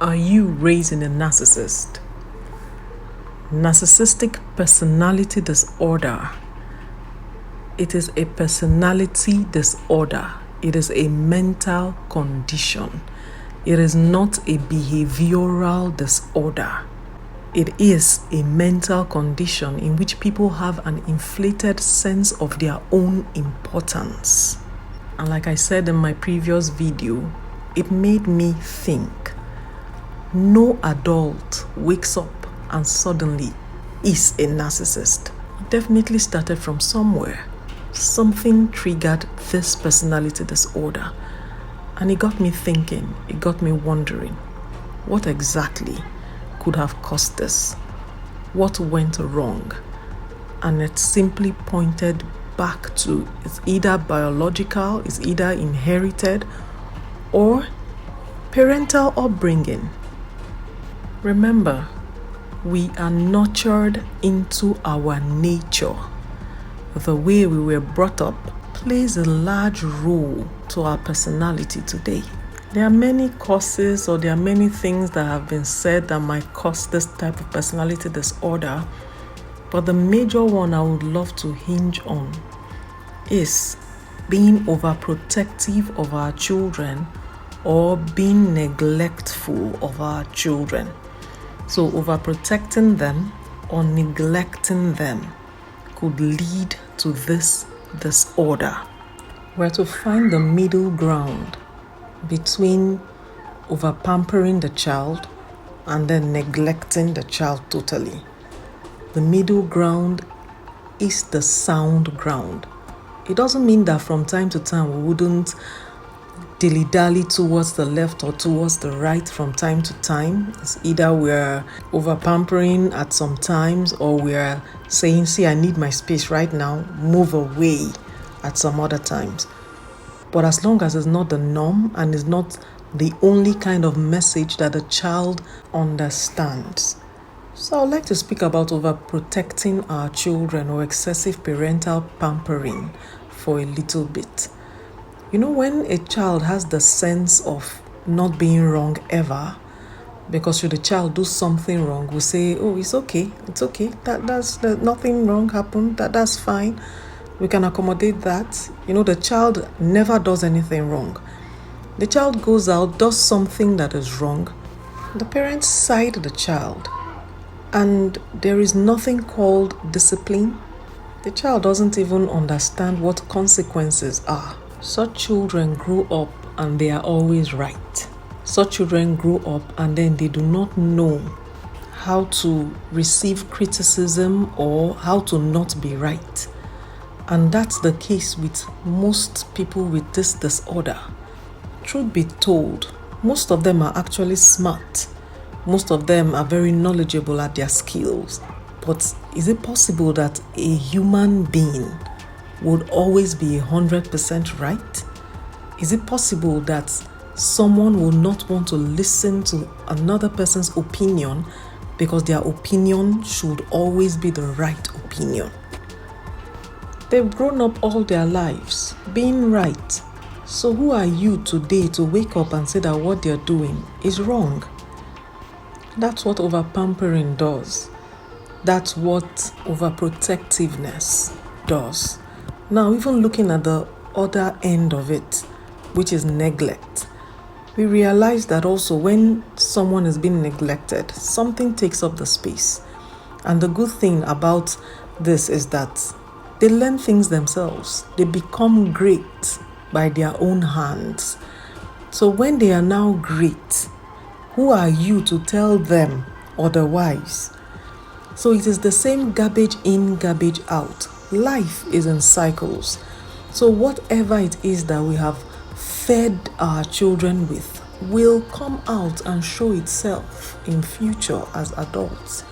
Are you raising a narcissist? Narcissistic personality disorder. It is a personality disorder. It is a mental condition. It is not a behavioral disorder. It is a mental condition in which people have an inflated sense of their own importance. And like I said in my previous video, it made me think. No adult wakes up and suddenly is a narcissist. It definitely started from somewhere. Something triggered this personality disorder. And it got me thinking, it got me wondering, what exactly could have caused this? What went wrong? And it simply pointed back to it's either biological, it's either inherited, or parental upbringing. Remember, we are nurtured into our nature. The way we were brought up plays a large role to our personality today. There are many causes, or there are many things that have been said that might cause this type of personality disorder, but the major one I would love to hinge on is being overprotective of our children or being neglectful of our children. So overprotecting them or neglecting them could lead to this disorder. We're to find the middle ground between over-pampering the child and then neglecting the child totally. The middle ground is the sound ground. It doesn't mean that from time to time we wouldn't dilly-dally towards the left or towards the right from time to time. It's either we're over-pampering at some times, or we're saying, see, I need my space right now, move away at some other times. But as long as it's not the norm and is not the only kind of message that the child understands. So I'd like to speak about overprotecting our children or excessive parental pampering for a little bit. You know, when a child has the sense of not being wrong ever, because should the child do something wrong, we say, oh, it's okay, that's nothing wrong happened, that's fine, we can accommodate that. You know, the child never does anything wrong. The child goes out, does something that is wrong, the parents side the child, and there is nothing called discipline. The child doesn't even understand what consequences are. Such children grow up and they are always right. Such children grow up and then they do not know how to receive criticism or how to not be right. And that's the case with most people with this disorder. Truth be told, most of them are actually smart. Most of them are very knowledgeable at their skills. But is it possible that a human being would always be 100% right? Is it possible that someone will not want to listen to another person's opinion because their opinion should always be the right opinion? They've grown up all their lives being right. So who are you today to wake up and say that what they're doing is wrong? That's what over-pampering does. That's what overprotectiveness does. Now, even looking at the other end of it, which is neglect, we realize that also when someone is being neglected, something takes up the space. And the good thing about this is that they learn things themselves. They become great by their own hands. So when they are now great, who are you to tell them otherwise? So it is the same garbage in, garbage out. Life is in cycles. So whatever it is that we have fed our children with will come out and show itself in future as adults.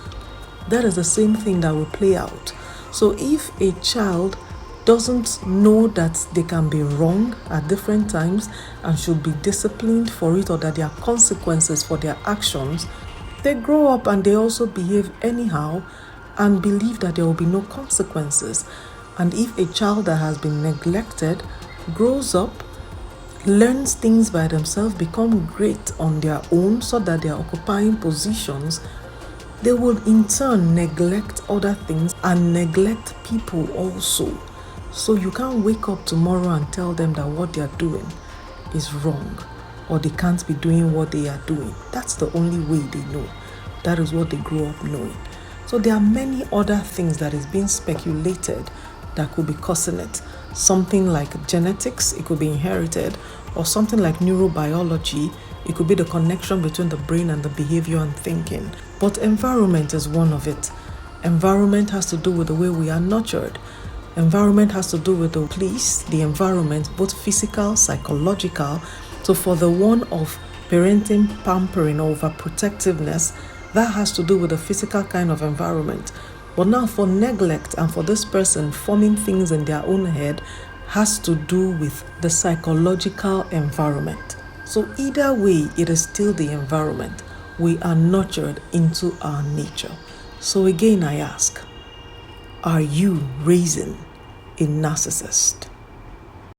That is the same thing that will play out. So if a child doesn't know that they can be wrong at different times and should be disciplined for it, or that there are consequences for their actions, they grow up and they also behave anyhow and believe that there will be no consequences. And if a child that has been neglected grows up learns things by themselves, become great on their own so that they are occupying positions, they will in turn neglect other things and neglect people also. So you can't wake up tomorrow and tell them that what they are doing is wrong, or they can't be doing what they are doing. That's the only way they know. That is what they grew up knowing. So there are many other things that is being speculated that could be causing it. Something like genetics, it could be inherited, or something like neurobiology, it could be the connection between the brain and the behavior and thinking. But environment is one of it. Environment has to do with the way we are nurtured. Environment has to do with the place, the environment, both physical, psychological. So for the one of parenting, pampering, or overprotectiveness, that has to do with the physical kind of environment. But now for neglect and for this person forming things in their own head has to do with the psychological environment. So either way, it is still the environment. We are nurtured into our nature. So again, I ask, are you raising a narcissist?